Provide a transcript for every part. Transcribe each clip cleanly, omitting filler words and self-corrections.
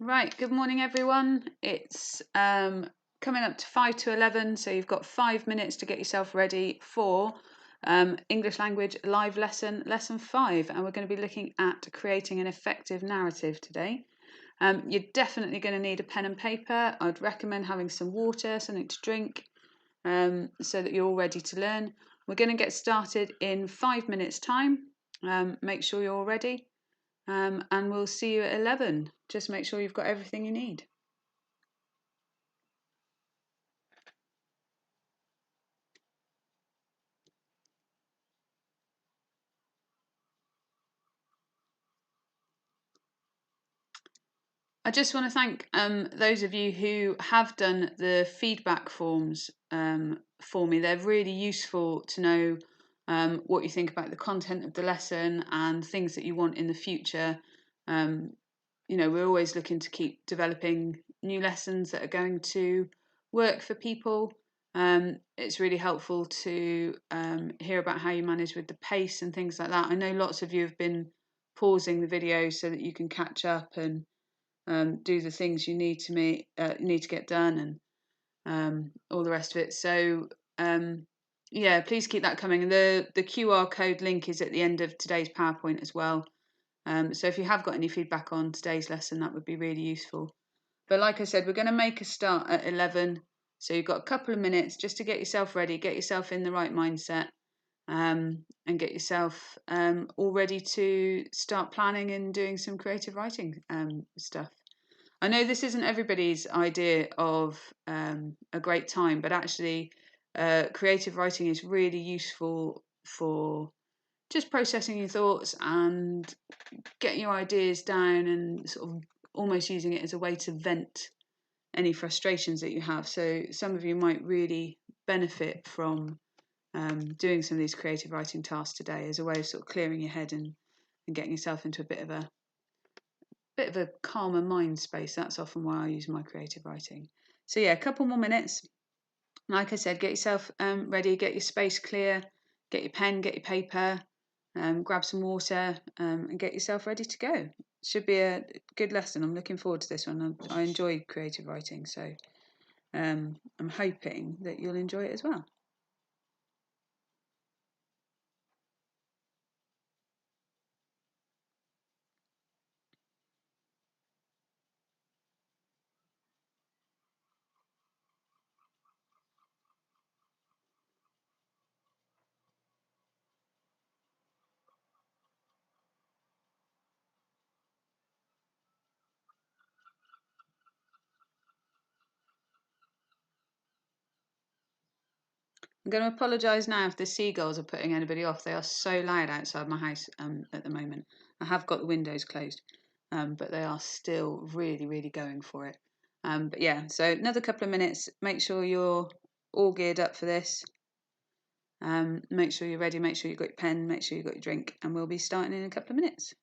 Right, good morning everyone. It's coming up to 5 to 11, so you've got 5 minutes to get yourself ready for English language live lesson 5, and we're going to be looking at creating an effective narrative today. You're definitely going to need a pen and paper. I'd recommend having some water, something to drink, so that you're all ready to learn. We're going to get started in 5 minutes time. Make sure you're all ready. And we'll see you at 11. Just make sure you've got everything you need. I just want to thank those of you who have done the feedback forms for me. They're really useful to know what you think about the content of the lesson and things that you want in the future. We're always looking to keep developing new lessons that are going to work for people. It's really helpful to hear about how you manage with the pace and things like that. I know lots of you have been pausing the video so that you can catch up and do the things you need to get done, and all the rest of it. So please keep that coming. The QR code link is at the end of today's PowerPoint as well. So if you have got any feedback on today's lesson, that would be really useful. But like I said, we're going to make a start at 11. So you've got a couple of minutes just to get yourself ready, get yourself in the right mindset, and get yourself all ready to start planning and doing some creative writing stuff. I know this isn't everybody's idea of a great time, but actually, creative writing is really useful for just processing your thoughts and getting your ideas down and sort of almost using it as a way to vent any frustrations that you have. So some of you might really benefit from doing some of these creative writing tasks today as a way of sort of clearing your head and getting yourself into a bit of a calmer mind space. That's often why I use my creative writing. So yeah, a couple more minutes. Like I said, get yourself ready, get your space clear, get your pen, get your paper, grab some water, and get yourself ready to go. Should be a good lesson. I'm looking forward to this one. I enjoy creative writing, so I'm hoping that you'll enjoy it as well. I'm going to apologise now if the seagulls are putting anybody off. They are so loud outside my house at the moment. I have got the windows closed, but they are still really, really going for it. But yeah, so another couple of minutes. Make sure you're all geared up for this. Make sure you're ready. Make sure you've got your pen. Make sure you've got your drink. And we'll be starting in a couple of minutes.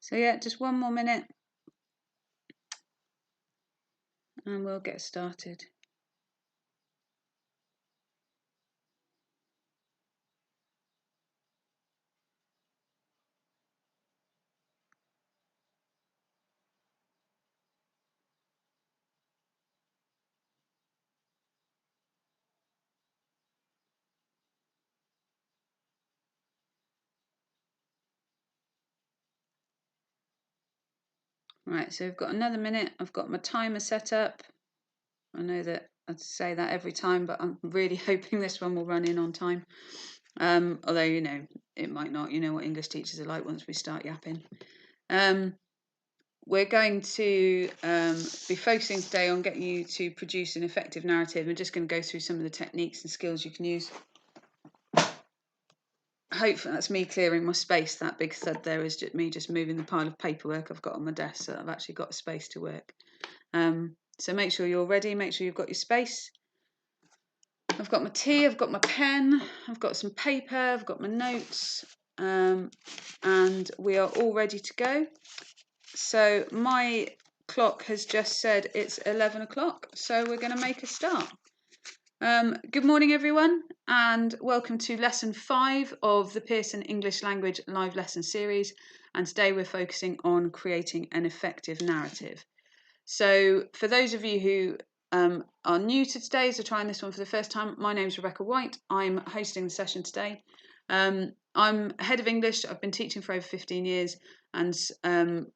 So yeah, just one more minute and we'll get started. Right, so we've got another minute. I've got my timer set up. I know that I'd say that every time, but I'm really hoping this one will run in on time. Although, you know, it might not. You know what English teachers are like once we start yapping. We're going to be focusing today on getting you to produce an effective narrative. We're just going to go through some of the techniques and skills you can use. Hopefully that's me clearing my space. That big thud there is just me just moving the pile of paperwork I've got on my desk, so I've actually got a space to work. So make sure you're ready, make sure you've got your space. I've got my tea, I've got my pen, I've got some paper, I've got my notes, and we are all ready to go. So my clock has just said it's 11 o'clock, so we're going to make a start. Good morning, everyone, and welcome to Lesson 5 of the Pearson English Language Live Lesson Series. And today we're focusing on creating an effective narrative. So for those of you who are new to today, so trying this one for the first time, my name is Rebecca White. I'm hosting the session today. I'm head of English. I've been teaching for over 15 years and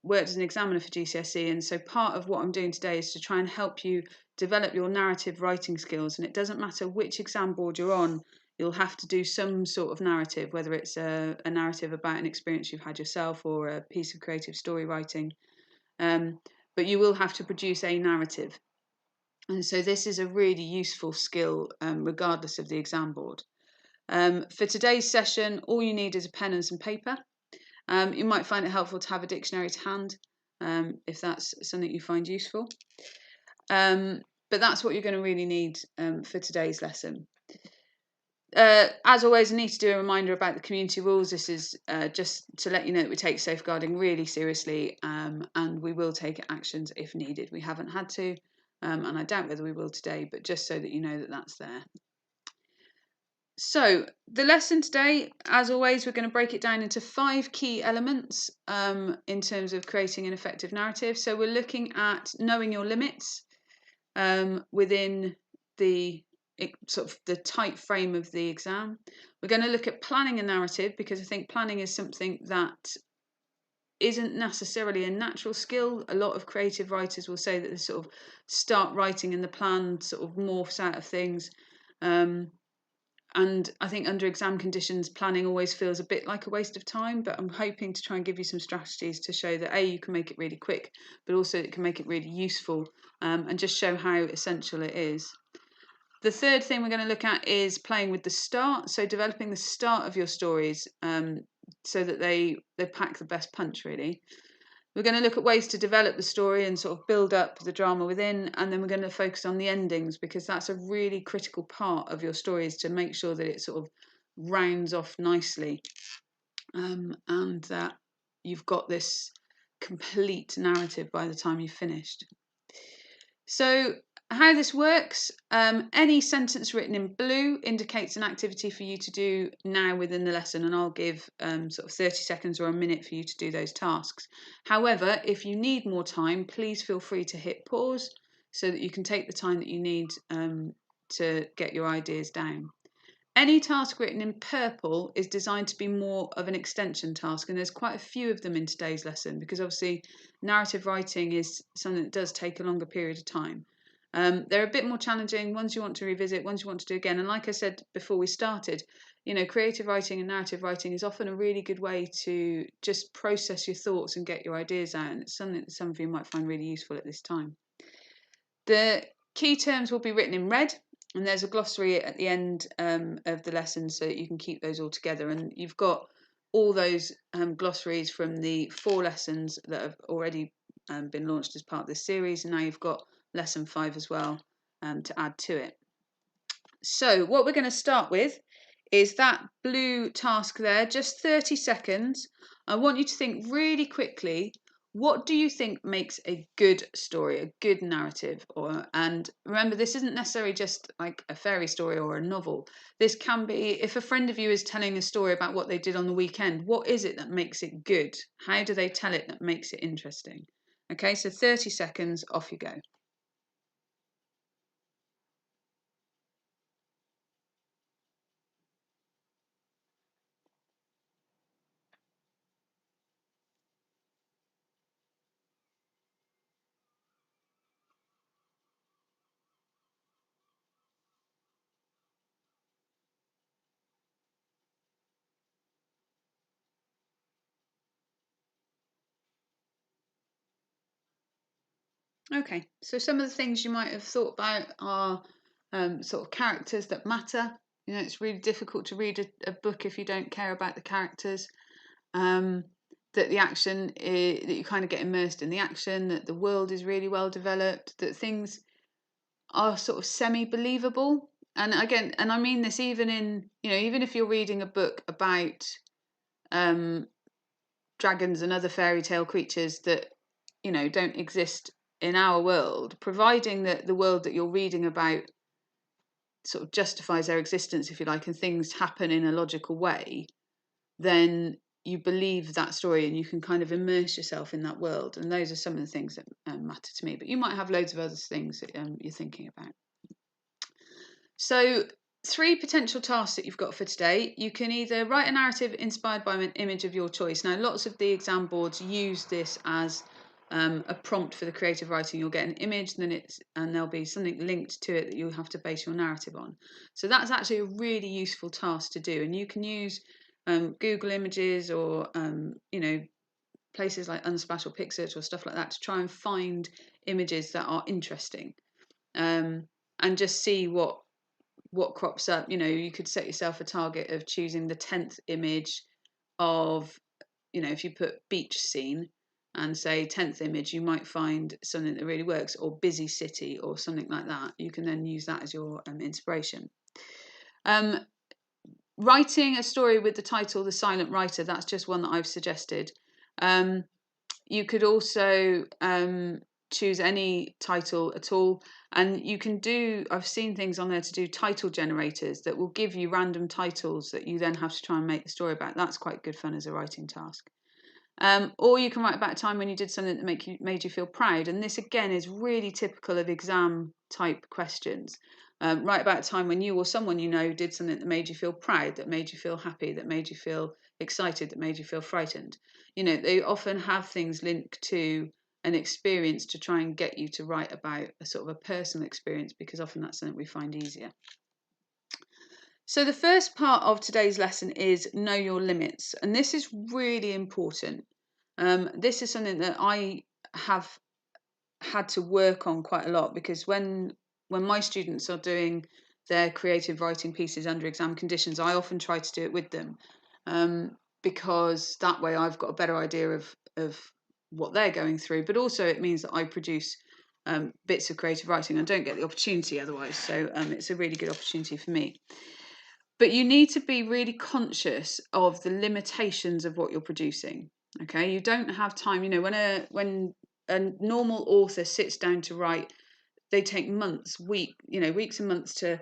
worked as an examiner for GCSE. And so part of what I'm doing today is to try and help you develop your narrative writing skills. And it doesn't matter which exam board you're on, you'll have to do some sort of narrative, whether it's a narrative about an experience you've had yourself or a piece of creative story writing. But you will have to produce a narrative. And so this is a really useful skill, regardless of the exam board. For today's session, all you need is a pen and some paper. You might find it helpful to have a dictionary to hand, if that's something you find useful. But that's what you're going to really need for today's lesson. As always, I need to do a reminder about the community rules. This is just to let you know that we take safeguarding really seriously, and we will take actions if needed. We haven't had to, and I doubt whether we will today, but just so that you know that that's there. So the lesson today, as always, we're going to break it down into 5 key elements in terms of creating an effective narrative. So we're looking at knowing your limits within the sort of the tight frame of the exam. We're going to look at planning a narrative, because I think planning is something that isn't necessarily a natural skill. A lot of creative writers will say that they sort of start writing and the plan sort of morphs out of things. And I think under exam conditions, planning always feels a bit like a waste of time, but I'm hoping to try and give you some strategies to show that you can make it really quick, but also it can make it really useful, and just show how essential it is. The third thing we're going to look at is playing with the start, so developing the start of your stories so that they pack the best punch, really. We're going to look at ways to develop the story and sort of build up the drama within, and then we're going to focus on the endings, because that's a really critical part of your story, is to make sure that it sort of rounds off nicely, and that you've got this complete narrative by the time you've finished. So how this works, any sentence written in blue indicates an activity for you to do now within the lesson, and I'll give sort of 30 seconds or a minute for you to do those tasks. However, if you need more time, please feel free to hit pause so that you can take the time that you need to get your ideas down. Any task written in purple is designed to be more of an extension task, and there's quite a few of them in today's lesson, because obviously narrative writing is something that does take a longer period of time. They're a bit more challenging, ones you want to revisit, ones you want to do again. And like I said before we started, you know, creative writing and narrative writing is often a really good way to just process your thoughts and get your ideas out, and it's something that some of you might find really useful at this time. The key terms will be written in red, and there's a glossary at the end of the lesson so that you can keep those all together. And you've got all those glossaries from the 4 lessons that have already been launched as part of this series, and now you've got lesson 5 as well to add to it. So what we're going to start with is that blue task there, just 30 seconds. I want you to think really quickly, what do you think makes a good story, a good narrative? And remember, this isn't necessarily just like a fairy story or a novel. This can be, if a friend of you is telling a story about what they did on the weekend, what is it that makes it good? How do they tell it that makes it interesting? Okay, so 30 seconds, off you go. Okay, so some of the things you might have thought about are sort of characters that matter. You know, it's really difficult to read a book if you don't care about the characters. That the action that you kind of get immersed in the action, that the world is really well developed, that things are sort of semi-believable. And again, and I mean this even in, you know, even if you're reading a book about um, dragons and other fairy tale creatures that, you know, don't exist in our world, providing that the world that you're reading about sort of justifies their existence, if you like, and things happen in a logical way, then you believe that story and you can kind of immerse yourself in that world. And those are some of the things that matter to me. But you might have loads of other things that you're thinking about. So, 3 potential tasks that you've got for today. You can either write a narrative inspired by an image of your choice. Now, lots of the exam boards use this as a prompt for the creative writing. You'll get an image, and there'll be something linked to it that you'll have to base your narrative on. So that's actually a really useful task to do, and you can use Google Images or you know, places like Unsplash or Pixart or stuff like that to try and find images that are interesting, and just see what crops up. You know, you could set yourself a target of choosing the 10th image of, you know, if you put beach scene and say 10th image, you might find something that really works, or busy city or something like that. You can then use that as your inspiration. Writing a story with the title The Silent Writer, that's just one that I've suggested. You could also choose any title at all, and you can do, I've seen things on there to do title generators that will give you random titles that you then have to try and make the story about. That's quite good fun as a writing task. Or you can write about a time when you did something that made you feel proud, and this again is really typical of exam type questions. Write about a time when you or someone you know did something that made you feel proud, that made you feel happy, that made you feel excited, that made you feel frightened. You know, they often have things linked to an experience to try and get you to write about a sort of a personal experience, because often that's something we find easier. So the first part of today's lesson is know your limits, and this is really important. This is something that I have had to work on quite a lot, because when my students are doing their creative writing pieces under exam conditions, I often try to do it with them, because that way I've got a better idea of what they're going through, but also it means that I produce bits of creative writing. I don't get the opportunity otherwise, so it's a really good opportunity for me. But you need to be really conscious of the limitations of what you're producing. Okay, you don't have time. You know, when a normal author sits down to write, they take months, weeks and months to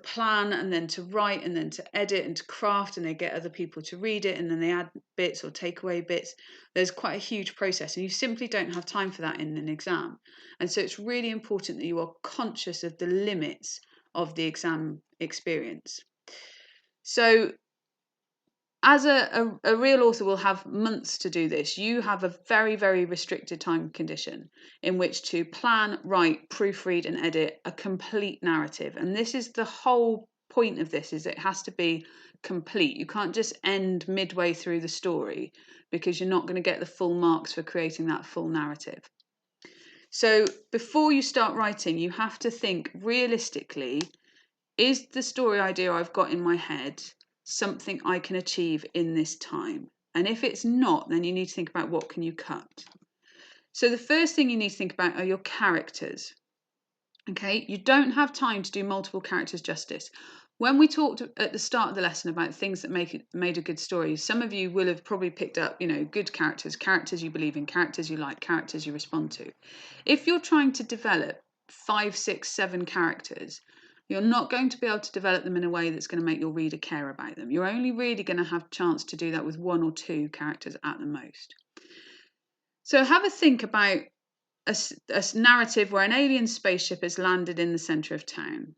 plan, and then to write, and then to edit and to craft, and they get other people to read it, and then they add bits or take away bits. There's quite a huge process, and you simply don't have time for that in an exam. And so it's really important that you are conscious of the limits of the exam experience. So, as a real author will have months to do this, you have a very, very restricted time condition in which to plan, write, proofread, and edit a complete narrative. And this is the whole point of this: is it has to be complete. You can't just end midway through the story, because you're not going to get the full marks for creating that full narrative. So before you start writing, you have to think realistically: is the story idea I've got in my head something I can achieve in this time? And if it's not, then you need to think about what can you cut. So the first thing you need to think about are your characters. Okay, you don't have time to do multiple characters justice. When we talked at the start of the lesson about things that made a good story, some of you will have probably picked up, you know, good characters, characters you believe in, characters you like, characters you respond to. If you're trying to develop 5, 6, 7 characters, you're not going to be able to develop them in a way that's going to make your reader care about them. You're only really going to have a chance to do that with 1 or 2 characters at the most. So have a think about a narrative where an alien spaceship has landed in the centre of town.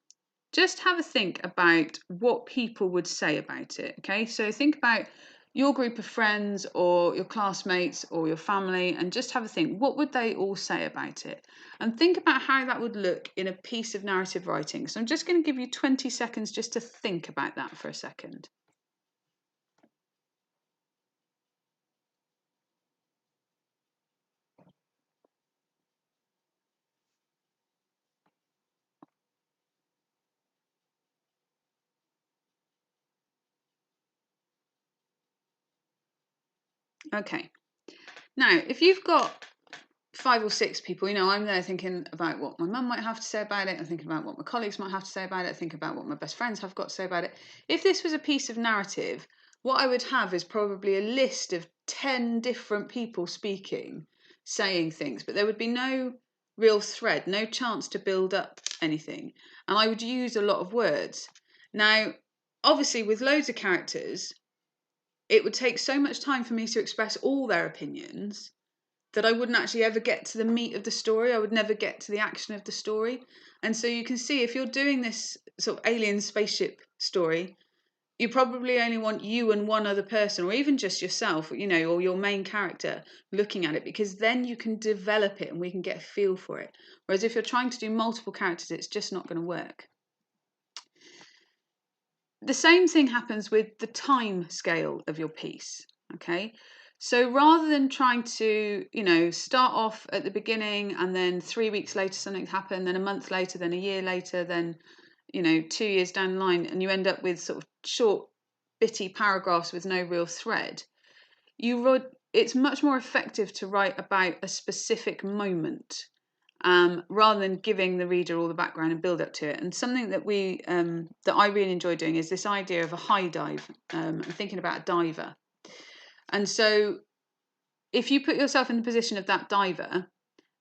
Just have a think about what people would say about it. Okay, so think about your group of friends or your classmates or your family, and just have a think, what would they all say about it? And think about how that would look in a piece of narrative writing. So I'm just going to give you 20 seconds just to think about that for a second. Okay. Now, if you've got 5 or 6 people, I'm there thinking about what my mum might have to say about it. I'm thinking about what my colleagues might have to say about it. I think about what my best friends have got to say about it. If this was a piece of narrative, what I would have is probably a list of 10 different people speaking, saying things, but there would be no real thread, no chance to build up anything. And I would use a lot of words. Now, obviously, with loads of characters, it would take so much time for me to express all their opinions that I wouldn't actually ever get to the meat of the story. I would never get to the action of the story. And so you can see, if you're doing this sort of alien spaceship story, you probably only want you and one other person, or even just yourself, or your main character looking at it, because then you can develop it and we can get a feel for it. Whereas if you're trying to do multiple characters, it's just not going to work. The same thing happens with the time scale of your piece, okay? So rather than trying to, start off at the beginning and then 3 weeks later something happened, then a month later, then a year later, then, 2 years down the line, and you end up with sort of short, bitty paragraphs with no real thread, it's much more effective to write about a specific moment, rather than giving the reader all the background and build up to it. And something that that I really enjoy doing is this idea of a high dive. I'm thinking about a diver. And so if you put yourself in the position of that diver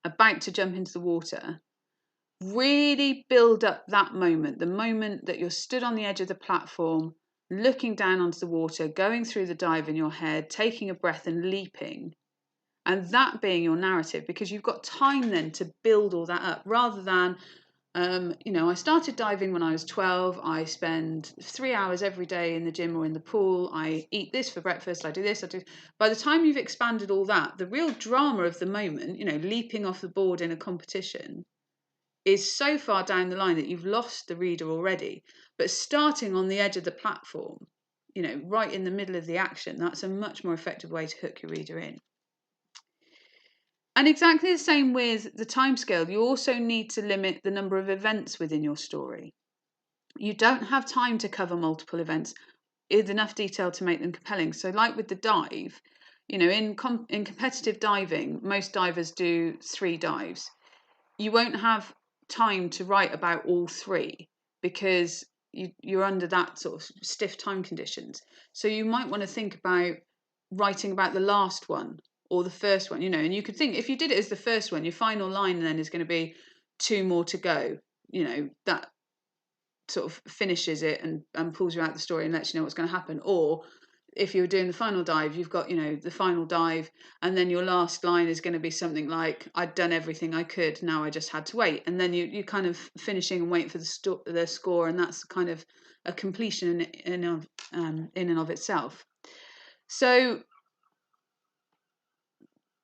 about to jump into the water, really build up that moment, the moment that you're stood on the edge of the platform, looking down onto the water, going through the dive in your head, taking a breath and leaping. And that being your narrative, because you've got time then to build all that up, rather than, I started diving when I was 12. I spend 3 hours every day in the gym or in the pool. I eat this for breakfast. I do this. I do. By the time you've expanded all that, the real drama of the moment, leaping off the board in a competition, is so far down the line that you've lost the reader already. But starting on the edge of the platform, right in the middle of the action, that's a much more effective way to hook your reader in. And exactly the same with the timescale. You also need to limit the number of events within your story. You don't have time to cover multiple events with enough detail to make them compelling. So like with the dive, in competitive diving, most divers do 3 dives. You won't have time to write about all 3 because you're under that sort of stiff time conditions. So you might want to think about writing about the last one or the first one, and you could think, if you did it as the first one, your final line then is going to be 2 more to go. That sort of finishes it and pulls you out the story and lets you know what's going to happen. Or if you're doing the final dive, you've got, the final dive, and then your last line is going to be something like, I'd done everything I could, now I just had to wait. And then you kind of finishing and waiting for the score, and that's kind of a completion in and of itself. So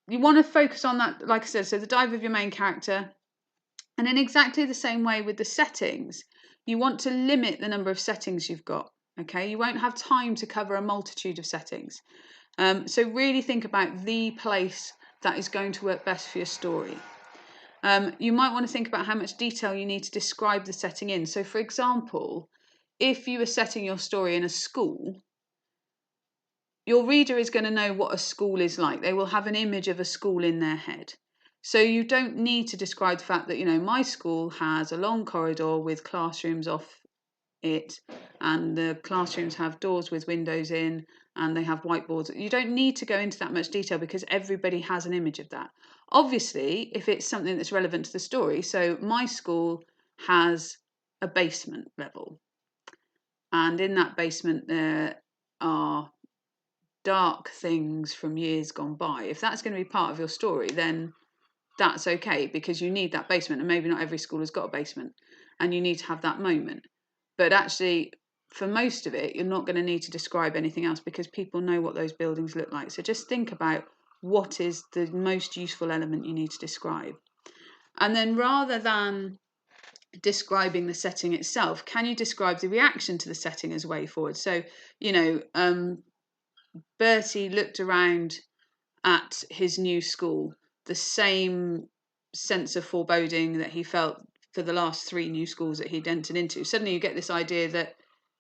you want to focus on that, like I said, so the dive of your main character. And in exactly the same way with the settings, you want to limit the number of settings you've got. Okay, you won't have time to cover a multitude of settings. So really think about the place that is going to work best for your story. You might want to think about how much detail you need to describe the setting in. So for example, if you were setting your story in a school, your reader is going to know what a school is like. They will have an image of a school in their head. So you don't need to describe the fact that, my school has a long corridor with classrooms off it, and the classrooms have doors with windows in, and they have whiteboards. You don't need to go into that much detail because everybody has an image of that. Obviously, if it's something that's relevant to the story, so my school has a basement level, and in that basement there are dark things from years gone by. If that's going to be part of your story, then that's okay, because you need that basement, and maybe not every school has got a basement, and you need to have that moment. But actually, for most of it, you're not going to need to describe anything else because people know what those buildings look like. So just think about what is the most useful element you need to describe. And then rather than describing the setting itself, can you describe the reaction to the setting as a way forward? So, Bertie looked around at his new school, the same sense of foreboding that he felt for the last 3 new schools that he'd entered into. Suddenly you get this idea that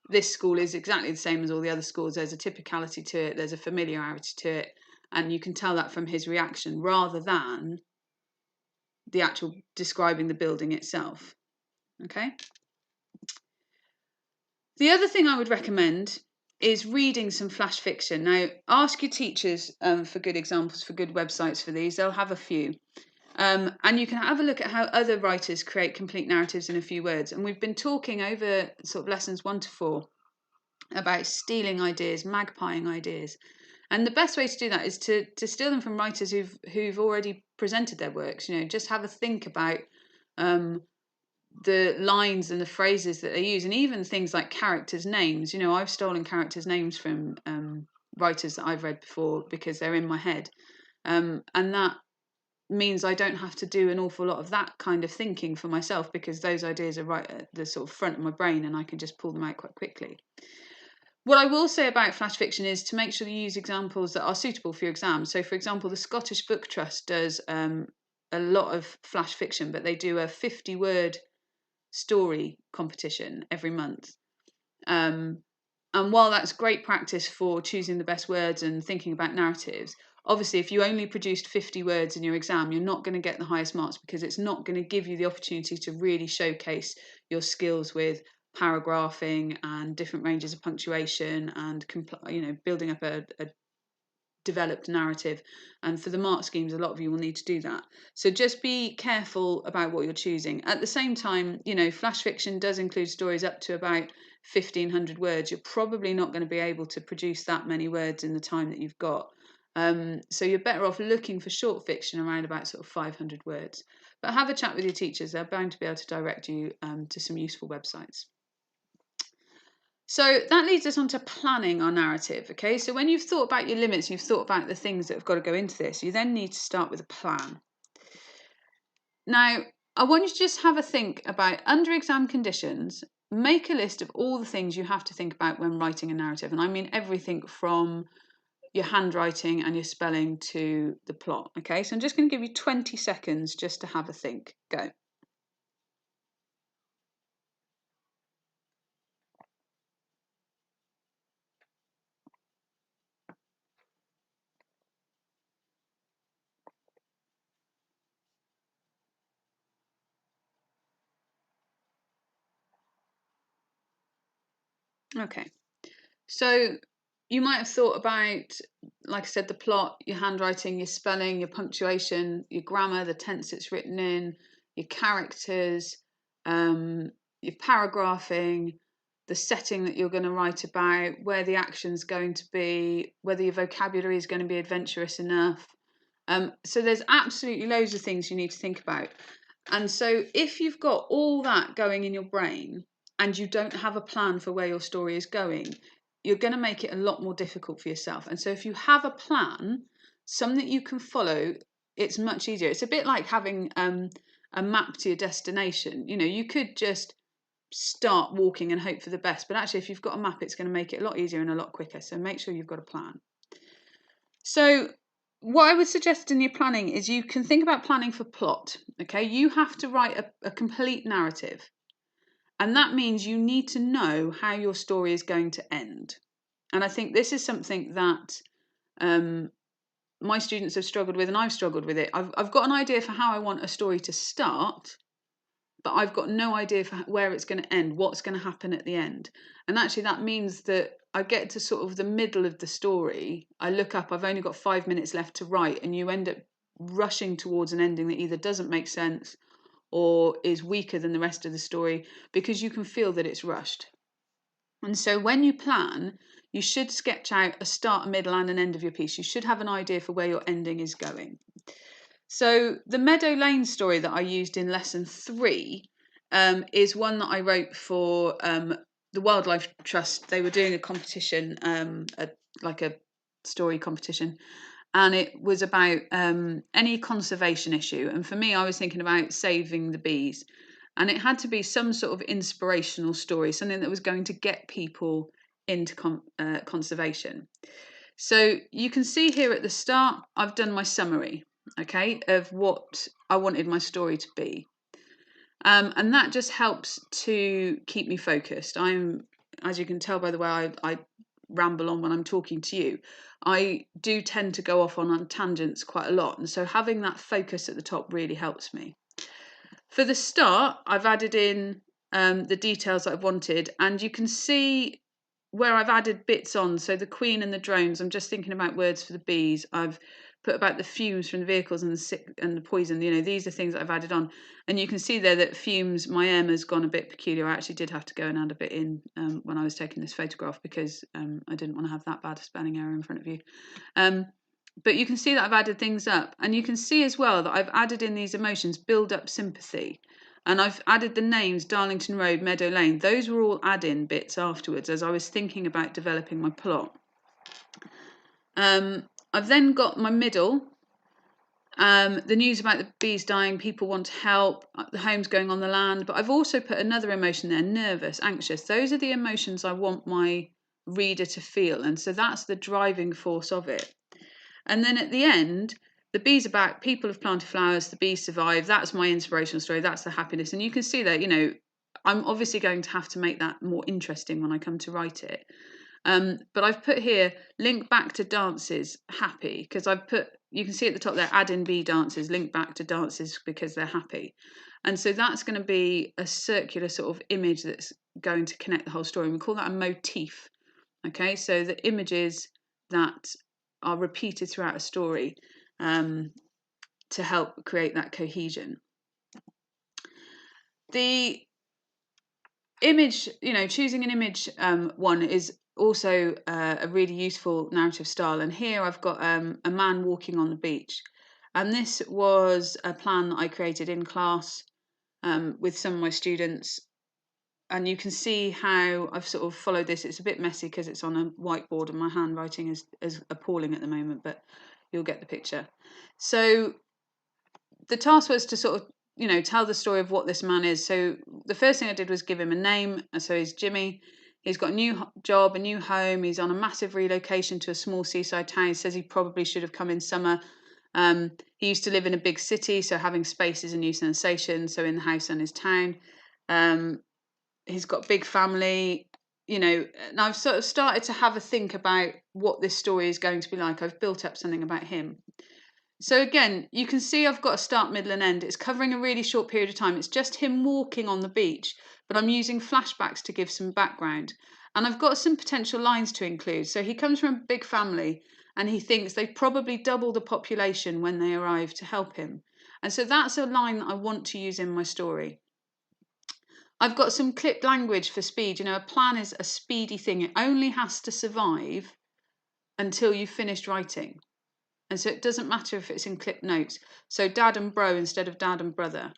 this school is exactly the same as all the other schools. There's a typicality to it, there's a familiarity to it, and you can tell that from his reaction rather than the actual describing the building itself. Okay. The other thing I would recommend is reading some flash fiction. Now, ask your teachers for good examples, for good websites for these. They'll have a few. And you can have a look at how other writers create complete narratives in a few words. And we've been talking over sort of lessons 1 to 4 about stealing ideas, magpieing ideas. And the best way to do that is to steal them from writers who've already presented their works. Just have a think about the lines and the phrases that they use, and even things like characters' names. I've stolen characters' names from writers that I've read before because they're in my head. And that means I don't have to do an awful lot of that kind of thinking for myself, because those ideas are right at the sort of front of my brain and I can just pull them out quite quickly. What I will say about flash fiction is to make sure you use examples that are suitable for your exams. So, for example, the Scottish Book Trust does a lot of flash fiction, but they do a 50-word story competition every month. And while that's great practice for choosing the best words and thinking about narratives, obviously if you only produced 50 words in your exam, you're not going to get the highest marks, because it's not going to give you the opportunity to really showcase your skills with paragraphing and different ranges of punctuation and building up a developed narrative. And for the mark schemes, a lot of you will need to do that. So just be careful about what you're choosing. At the same time, flash fiction does include stories up to about 1,500 words. You're probably not going to be able to produce that many words in the time that you've got. So you're better off looking for short fiction around about sort of 500 words. But have a chat with your teachers. They're bound to be able to direct you to some useful websites. So that leads us on to planning our narrative. Okay, so when you've thought about your limits, you've thought about the things that have got to go into this, you then need to start with a plan. Now, I want you to just have a think about, under exam conditions, make a list of all the things you have to think about when writing a narrative. And I mean everything from your handwriting and your spelling to the plot. Okay, so I'm just going to give you 20 seconds just to have a think. Go. Okay, so you might have thought about, like I said, the plot, your handwriting, your spelling, your punctuation, your grammar, the tense it's written in, your characters, your paragraphing, the setting that you're going to write about, where the action's going to be, whether your vocabulary is going to be adventurous enough. So there's absolutely loads of things you need to think about. And so if you've got all that going in your brain and you don't have a plan for where your story is going, you're going to make it a lot more difficult for yourself. And so if you have a plan, something you can follow, it's much easier. It's a bit like having a map to your destination. You could just start walking and hope for the best, but actually if you've got a map, it's going to make it a lot easier and a lot quicker. So make sure you've got a plan. So what I would suggest in your planning is you can think about planning for plot. Okay, you have to write a complete narrative. And that means you need to know how your story is going to end. And I think this is something that my students have struggled with, and I've struggled with it. I've got an idea for how I want a story to start, but I've got no idea for where it's going to end, what's going to happen at the end. And actually that means that I get to sort of the middle of the story, I look up, I've only got 5 minutes left to write, and you end up rushing towards an ending that either doesn't make sense or is weaker than the rest of the story, because you can feel that it's rushed. And so when you plan, you should sketch out a start, a middle and an end of your piece. You should have an idea for where your ending is going. So the Meadow Lane story that I used in lesson 3 is one that I wrote for the Wildlife Trust. They were doing a competition, like a story competition, and it was about any conservation issue. And for me, I was thinking about saving the bees, and it had to be some sort of inspirational story, something that was going to get people into conservation. So you can see here at the start, I've done my summary, okay, of what I wanted my story to be. And that just helps to keep me focused. As you can tell by the way I ramble on when I'm talking to you, I do tend to go off on tangents quite a lot. And so having that focus at the top really helps me. For the start, I've added in the details that I've wanted, and you can see where I've added bits on. So the queen and the drones, I'm just thinking about words for the bees. I've put about the fumes from the vehicles and the poison. You know, these are things that I've added on. And you can see there that fumes, my M has gone a bit peculiar. I actually did have to go and add a bit in when I was taking this photograph because I didn't want to have that bad a spelling error in front of you. But you can see that I've added things up. And you can see as well that I've added in these emotions, build up sympathy. And I've added the names, Darlington Road, Meadow Lane. Those were all add-in bits afterwards as I was thinking about developing my plot. I've then got my middle. The news about the bees dying, people want to help, the home's going on the land. But I've also put another emotion there, nervous, anxious. Those are the emotions I want my reader to feel. And so that's the driving force of it. And then at the end, the bees are back, people have planted flowers, the bees survive. That's my inspirational story. That's the happiness. And you can see that, you know, I'm obviously going to have to make that more interesting when I come to write it. But I've put here, link back to dances, happy, because I've put, you can see at the top there, add in bee dances, link back to dances because they're happy. And so that's going to be a circular sort of image that's going to connect the whole story. And we call that a motif. Okay, so the images that are repeated throughout a story to help create that cohesion. The image, you know, choosing an image one is also a really useful narrative style. And here I've got a man walking on the beach. And this was a plan that I created in class with some of my students. And you can see how I've sort of followed this. It's a bit messy because it's on a whiteboard and my handwriting is appalling at the moment, but you'll get the picture. So the task was to sort of, you know, tell the story of what this man is. So the first thing I did was give him a name. So he's Jimmy. He's got a new job, a new home. He's on a massive relocation to a small seaside town. He says he probably should have come in summer. He used to live in a big city, so having space is a new sensation. So in the house and his town. He's got a big family, you know, and I've sort of started to have a think about what this story is going to be like. I've built up something about him. So again, you can see I've got a start, middle and end. It's covering a really short period of time. It's just him walking on the beach, but I'm using flashbacks to give some background. And I've got some potential lines to include. So he comes from a big family and he thinks they've probably doubled the population when they arrive to help him. And so that's a line that I want to use in my story. I've got some clipped language for speed. You know, a plan is a speedy thing. It only has to survive until you've finished writing. And so it doesn't matter if it's in clipped notes. So dad and bro instead of dad and brother.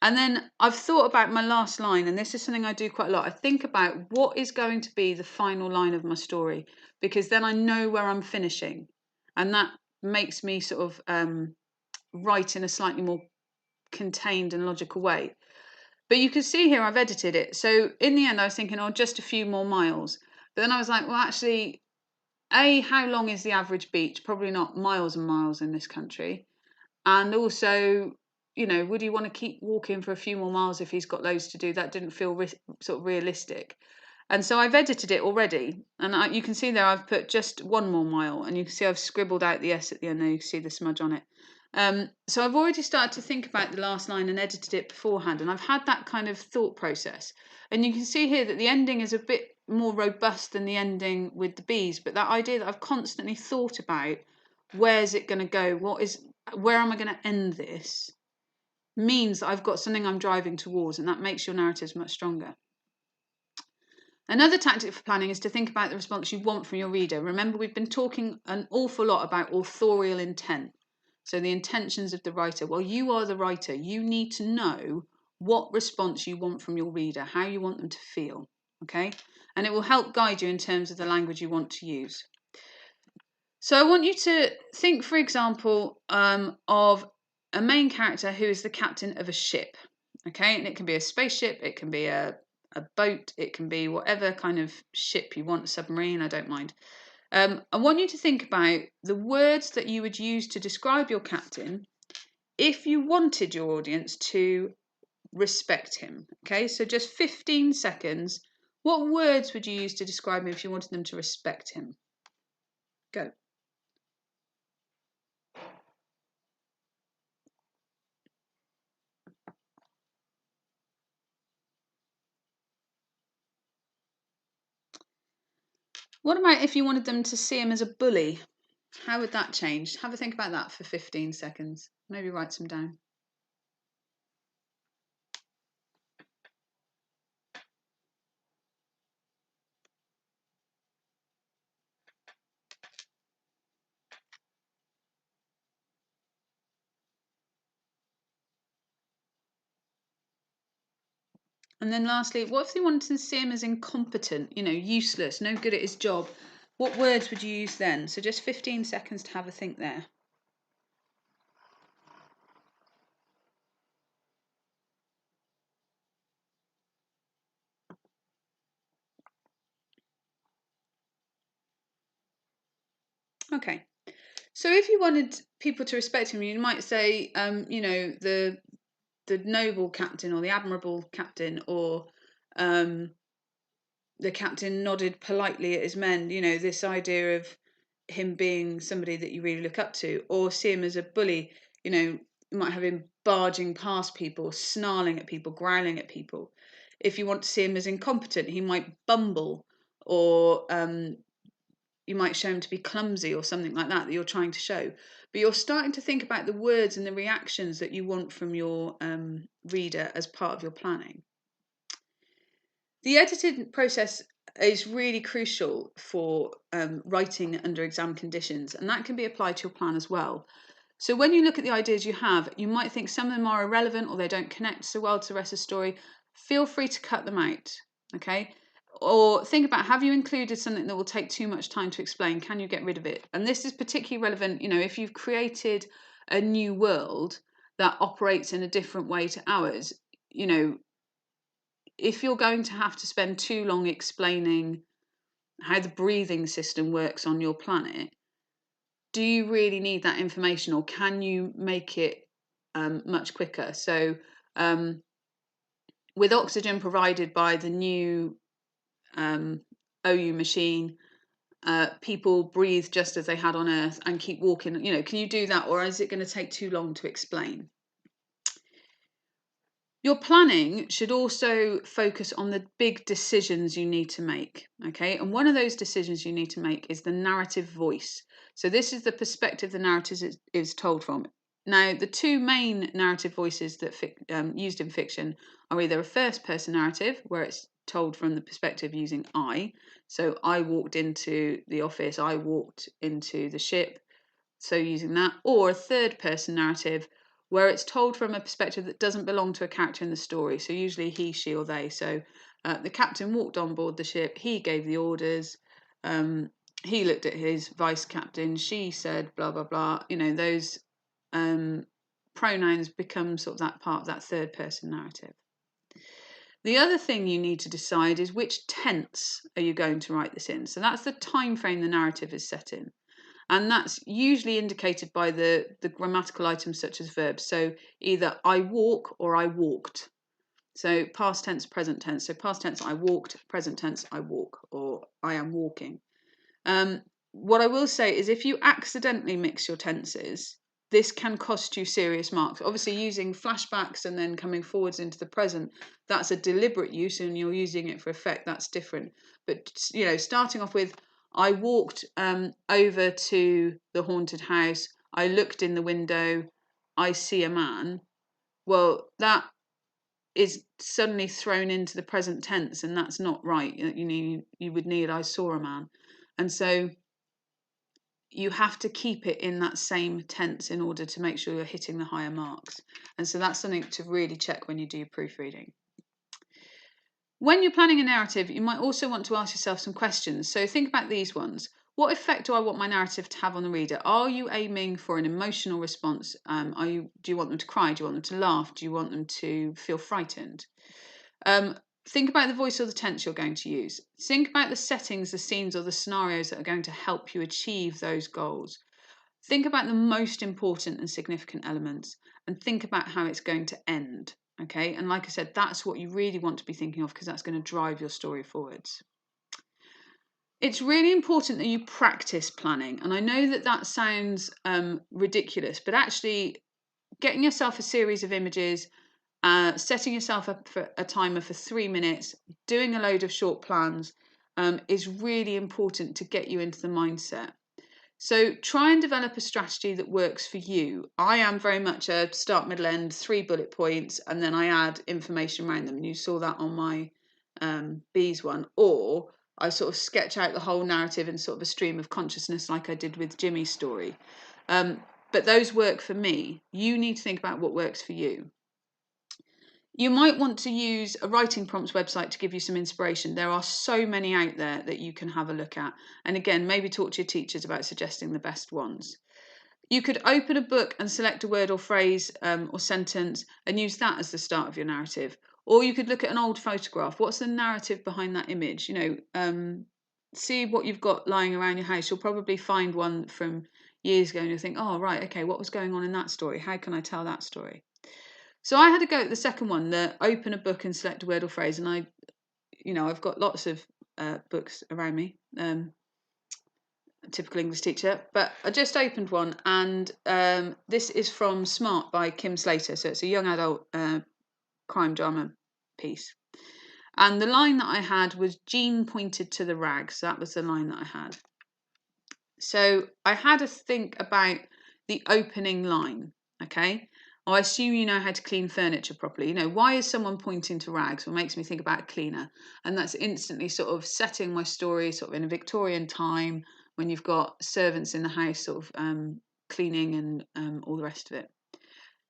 And then I've thought about my last line, and this is something I do quite a lot. I think about what is going to be the final line of my story, because then I know where I'm finishing. And that makes me sort of write in a slightly more contained and logical way. But you can see here I've edited it. So in the end, I was thinking, oh, just a few more miles. But then I was like, well, actually, how long is the average beach? Probably not miles and miles in this country. And also, you know, would he want to keep walking for a few more miles if he's got loads to do? That didn't feel sort of realistic. And so I've edited it already. And you can see there I've put just 1 more mile. And you can see I've scribbled out the S at the end there. You can see the smudge on it. So I've already started to think about the last line and edited it beforehand, and I've had that kind of thought process. And you can see here that the ending is a bit more robust than the ending with the bees, but that idea that I've constantly thought about, where's it going to go, where am I going to end this, means that I've got something I'm driving towards, and that makes your narratives much stronger. Another tactic for planning is to think about the response you want from your reader. Remember, we've been talking an awful lot about authorial intent. So the intentions of the writer. Well, you are the writer. You need to know what response you want from your reader, how you want them to feel, okay? And it will help guide you in terms of the language you want to use. So I want you to think, for example, of a main character who is the captain of a ship, okay? And it can be a spaceship, it can be a boat, it can be whatever kind of ship you want, a submarine, I don't mind. I want you to think about the words that you would use to describe your captain if you wanted your audience to respect him. Okay, so just 15 seconds. What words would you use to describe him if you wanted them to respect him? Go. What about if you wanted them to see him as a bully? How would that change? Have a think about that for 15 seconds. Maybe write some down. And then lastly, what if they wanted to see him as incompetent, useless, no good at his job? What words would you use then? So just 15 seconds to have a think there. Okay. So if you wanted people to respect him, you might say, the noble captain or the admirable captain, or the captain nodded politely at his men. This idea of him being somebody that you really look up to, or see him as a bully. You might have him barging past people, snarling at people, growling at people. If you want to see him as incompetent, he might bumble, or you might show him to be clumsy or something like that you're trying to show. But you're starting to think about the words and the reactions that you want from your reader as part of your planning. The editing process is really crucial for writing under exam conditions, and that can be applied to your plan as well. So when you look at the ideas you have, you might think some of them are irrelevant or they don't connect so well to the rest of the story. Feel free to cut them out, okay? Or think about, have you included something that will take too much time to explain? Can you get rid of it? And this is particularly relevant, if you've created a new world that operates in a different way to ours, if you're going to have to spend too long explaining how the breathing system works on your planet, do you really need that information, or can you make it much quicker? So with oxygen provided by the new OU machine, people breathe just as they had on Earth and keep walking. Can you do that, or is it going to take too long to explain? Your planning should also focus on the big decisions you need to make, okay? And one of those decisions you need to make is the narrative voice. So this is the perspective the narrative is told from. Now, the two main narrative voices that used in fiction are either a first-person narrative, where it's told from the perspective using I. So I walked into the office, I walked into the ship, so using that, or a third-person narrative, where it's told from a perspective that doesn't belong to a character in the story. So usually he, she, or they. So the captain walked on board the ship. He gave the orders. He looked at his vice captain. She said blah blah blah. Those pronouns become sort of that part of that third person narrative. The other thing you need to decide is which tense are you going to write this in. So that's the time frame the narrative is set in. And that's usually indicated by the grammatical items such as verbs. So either I walk or I walked. So past tense, present tense. So past tense, I walked. Present tense, I walk, or I am walking. What I will say is if you accidentally mix your tenses, this can cost you serious marks. Obviously, using flashbacks and then coming forwards into the present, that's a deliberate use and you're using it for effect. That's different. But, starting off with, I walked over to the haunted house. I looked in the window. I see a man. Well, that is suddenly thrown into the present tense, and that's not right. You would need I saw a man, and so you have to keep it in that same tense in order to make sure you're hitting the higher marks. And so that's something to really check when you do proofreading. When you're planning a narrative, you might also want to ask yourself some questions. So think about these ones. What effect do I want my narrative to have on the reader? Are you aiming for an emotional response? Do you want them to cry? Do you want them to laugh? Do you want them to feel frightened? Think about the voice or the tense you're going to use. Think about the settings, the scenes, or the scenarios that are going to help you achieve those goals. Think about the most important and significant elements, and think about how it's going to end. Okay, and like I said, that's what you really want to be thinking of, because that's going to drive your story forwards. It's really important that you practice planning. And I know that that sounds ridiculous, but actually getting yourself a series of images, setting yourself up for a timer for 3 minutes, doing a load of short plans is really important to get you into the mindset. So try and develop a strategy that works for you. I am very much a start, middle, end, 3 bullet points, and then I add information around them. You saw that on my bees one. Or I sort of sketch out the whole narrative in sort of a stream of consciousness, like I did with Jimmy's story. But those work for me. You need to think about what works for you. You might want to use a writing prompts website to give you some inspiration. There are so many out there that you can have a look at. And again, maybe talk to your teachers about suggesting the best ones. You could open a book and select a word or phrase or sentence and use that as the start of your narrative. Or you could look at an old photograph. What's the narrative behind that image? See what you've got lying around your house. You'll probably find one from years ago and you'll think, oh, right, okay, what was going on in that story? How can I tell that story? So I had to go at the second one, the open a book and select a word or phrase. And I've got lots of books around me, typical English teacher, but I just opened one, and this is from Smart by Kim Slater. So it's a young adult crime drama piece. And the line that I had was Jean pointed to the rags. That was the line that I had. So I had to think about the opening line, okay? I assume you know how to clean furniture properly. Why is someone pointing to rags? Well, makes me think about a cleaner. And that's instantly sort of setting my story sort of in a Victorian time when you've got servants in the house sort of cleaning and all the rest of it.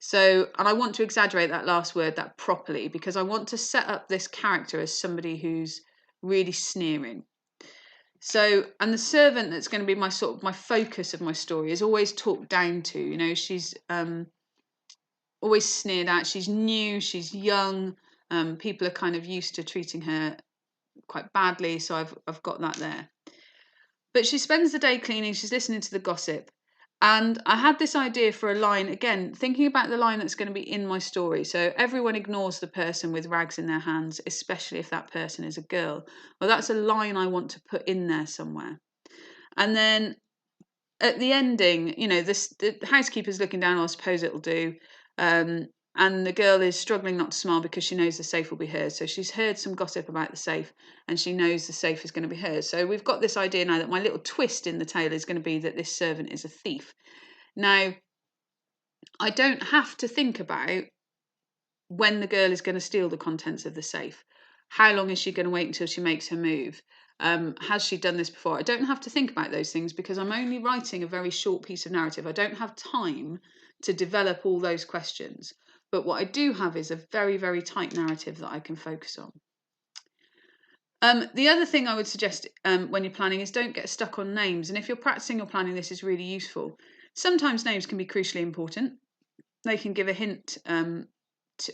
So, and I want to exaggerate that last word, that properly, because I want to set up this character as somebody who's really sneering. So, and the servant that's going to be my focus of my story is always talked down to. She's always sneered at. She's new, she's young. People are kind of used to treating her quite badly, so I've got that there. But she spends the day cleaning. She's listening to the gossip, and I had this idea for a line, again thinking about the line that's going to be in my story. So everyone ignores the person with rags in their hands, especially if that person is a girl. Well, that's a line I want to put in there somewhere. And then at the ending, the housekeeper's looking down. I suppose it'll do. And the girl is struggling not to smile because she knows the safe will be hers. So she's heard some gossip about the safe and she knows the safe is going to be hers. So we've got this idea now that my little twist in the tale is going to be that this servant is a thief. Now, I don't have to think about when the girl is going to steal the contents of the safe. How long is she going to wait until she makes her move? Has she done this before? I don't have to think about those things because I'm only writing a very short piece of narrative. I don't have time to develop all those questions. But what I do have is a very, very tight narrative that I can focus on. The other thing I would suggest when you're planning is don't get stuck on names. And if you're practicing your planning, this is really useful. Sometimes names can be crucially important. They can give a hint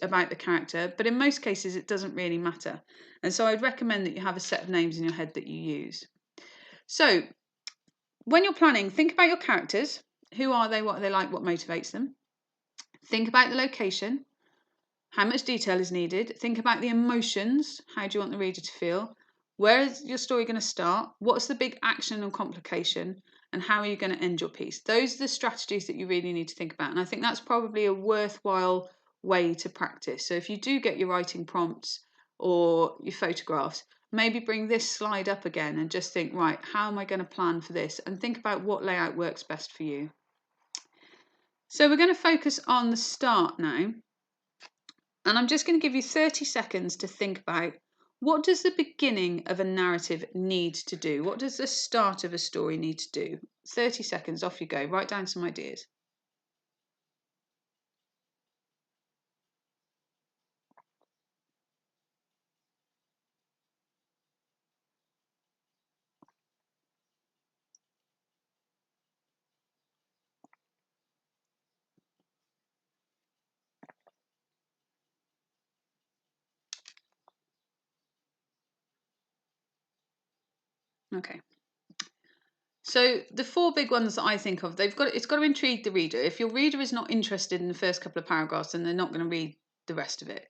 about the character, but in most cases it doesn't really matter. And so I'd recommend that you have a set of names in your head that you use. So when you're planning, think about your characters. Who are they? What are they like? What motivates them? Think about the location. How much detail is needed? Think about the emotions. How do you want the reader to feel? Where is your story going to start? What's the big action or complication? And how are you going to end your piece? Those are the strategies that you really need to think about. And I think that's probably a worthwhile way to practice. So if you do get your writing prompts or your photographs, maybe bring this slide up again and just think, right, how am I going to plan for this? And think about what layout works best for you. So we're going to focus on the start now. And I'm just going to give you 30 seconds to think about, what does the beginning of a narrative need to do? What does the start of a story need to do? 30 seconds, off you go. Write down some ideas. Okay. So the 4 big ones that I think of, it's got to intrigue the reader. If your reader is not interested in the first couple of paragraphs, then they're not going to read the rest of it.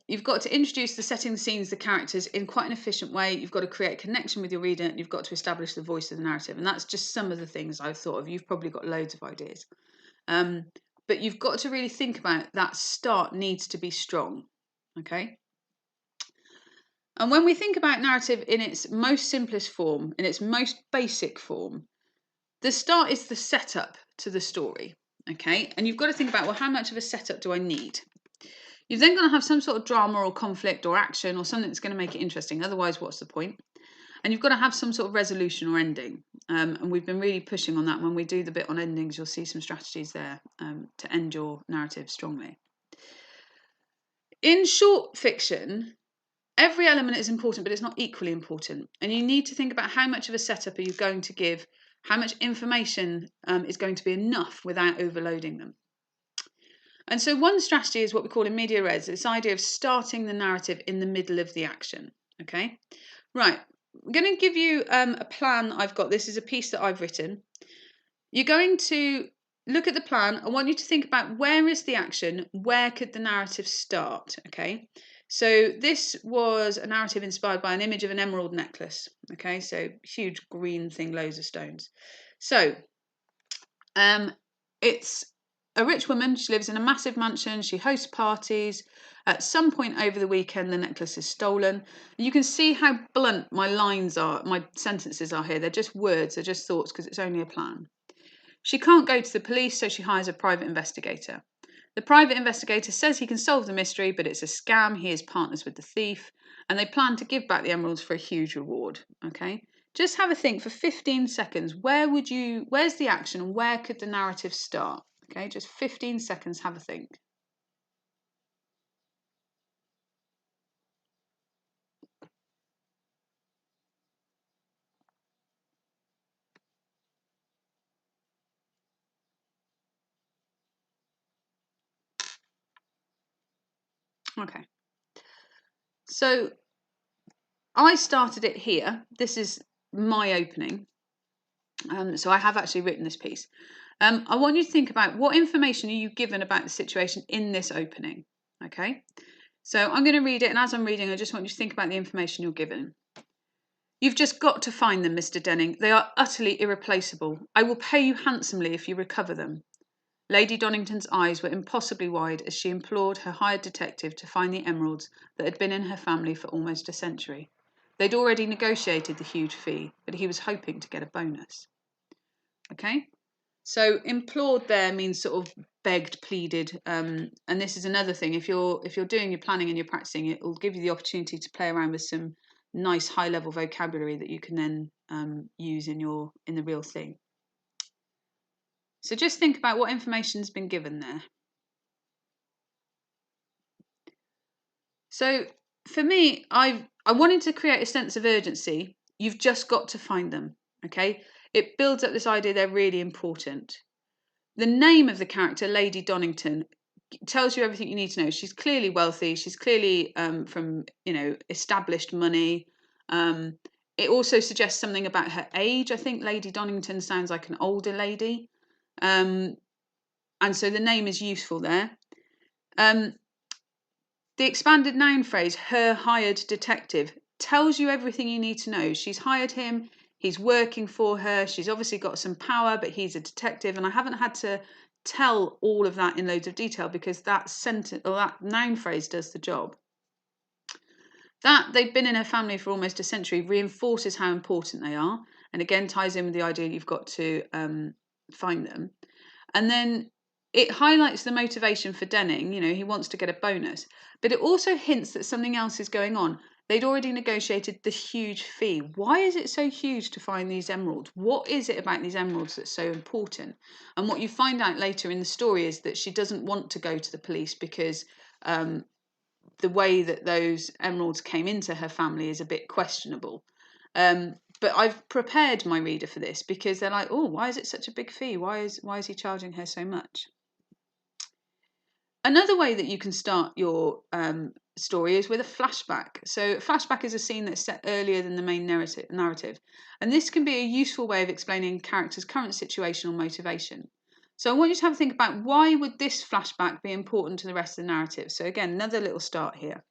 You've got to introduce the setting, the scenes, the characters in quite an efficient way. You've got to create a connection with your reader, and you've got to establish the voice of the narrative. And that's just some of the things I've thought of. You've probably got loads of ideas. But you've got to really think about that start needs to be strong. Okay. And when we think about narrative in its most simplest form, in its most basic form, the start is the setup to the story. Okay. And you've got to think about, well, how much of a setup do I need? You're then going to have some sort of drama or conflict or action or something that's going to make it interesting. Otherwise, what's the point? And you've got to have some sort of resolution or ending. And we've been really pushing on that. When we do the bit on endings, you'll see some strategies there to end your narrative strongly. In short fiction, every element is important, but it's not equally important. And you need to think about how much of a setup are you going to give, how much information is going to be enough without overloading them. And so one strategy is what we call in media res, this idea of starting the narrative in the middle of the action. Okay, right. I'm going to give you a plan I've got. This is a piece that I've written. You're going to look at the plan. I want you to think about where is the action? Where could the narrative start? Okay, so this was a narrative inspired by an image of an emerald necklace. Okay, so huge green thing, loads of stones. So it's a rich woman. She lives in a massive mansion. She hosts parties. At some point over the weekend, the necklace is stolen. You can see how blunt my lines are, my sentences are here. They're just words, they're just thoughts because it's only a plan. She can't go to the police, so she hires a private investigator. The private investigator says he can solve the mystery, but it's a scam. He is partners with the thief, and they plan to give back the emeralds for a huge reward. Okay, just have a think for 15 seconds. Where's the action, and where could the narrative start? Okay, just 15 seconds, have a think. Okay, so I started it here. This is my opening. So I have actually written this piece. I want you to think about what information are you given about the situation in this opening. Okay, so I'm going to read it, and as I'm reading, I just want you to think about the information you're given. You've just got to find them, Mr. Denning. They are utterly irreplaceable. I will pay you handsomely if you recover them. Lady Donnington's eyes were impossibly wide as she implored her hired detective to find the emeralds that had been in her family for almost a century. They'd already negotiated the huge fee, but he was hoping to get a bonus. Okay? So implored there means sort of begged, pleaded, and this is another thing. If you're doing your planning and you're practicing, it will give you the opportunity to play around with some nice high level vocabulary that you can then use in the real thing. So just think about what information's been given there. So for me, I wanted to create a sense of urgency. You've just got to find them. Okay, it builds up this idea they're really important. The name of the character, Lady Donnington, tells you everything you need to know. She's clearly wealthy. She's clearly from established money. It also suggests something about her age. I think Lady Donnington sounds like an older lady, and so the name is useful there. The expanded noun phrase, her hired detective, tells you everything you need to know. She's hired him. He's working for her. She's obviously got some power, but he's a detective. And I haven't had to tell all of that in loads of detail because that sentence or that noun phrase does the job. That they've been in her family for almost a century reinforces how important they are, and again ties in with the idea you've got to find them. And then it highlights the motivation for Denning. He wants to get a bonus, but it also hints that something else is going on. They'd already negotiated the huge fee. Why is it so huge to find these emeralds? What is it about these emeralds that's so important? And what you find out later in the story is that she doesn't want to go to the police because the way that those emeralds came into her family is a bit questionable. But I've prepared my reader for this because they're like, oh, why is it such a big fee? Why is he charging her so much? Another way that you can start your story is with a flashback. So a flashback is a scene that's set earlier than the main narrative. And this can be a useful way of explaining characters' current situation or motivation. So I want you to have a think about, why would this flashback be important to the rest of the narrative? So again, another little start here.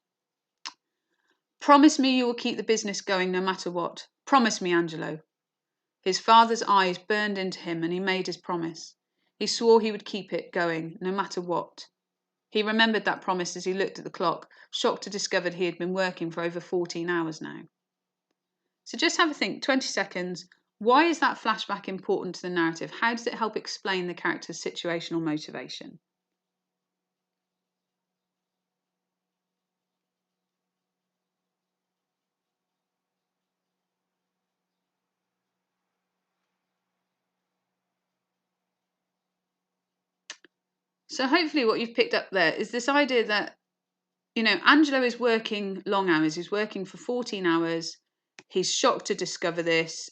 Promise me you will keep the business going no matter what. Promise me, Angelo. His father's eyes burned into him and he made his promise. He swore he would keep it going no matter what. He remembered that promise as he looked at the clock, shocked to discover he had been working for over 14 hours now. So just have a think, 20 seconds. Why is that flashback important to the narrative? How does it help explain the character's situational motivation? So hopefully what you've picked up there is this idea that, Angelo is working long hours. He's working for 14 hours. He's shocked to discover this,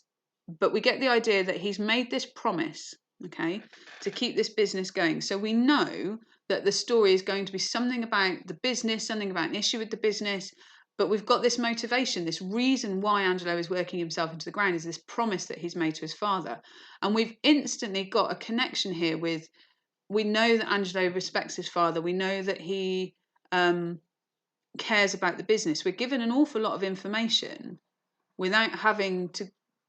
but we get the idea that he's made this promise, okay, to keep this business going. So we know that the story is going to be something about the business, something about an issue with the business, but we've got this motivation, this reason why Angelo is working himself into the ground is this promise that he's made to his father. And we've instantly got a connection here with, we know that Angelo respects his father. We know that he cares about the business. We're given an awful lot of information without having to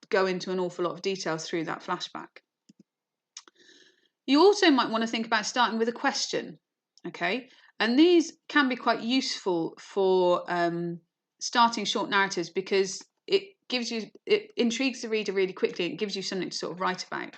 go into an awful lot of details through that flashback. You also might want to think about starting with a question, okay? And these can be quite useful for starting short narratives because it intrigues the reader really quickly. It gives you something to sort of write about.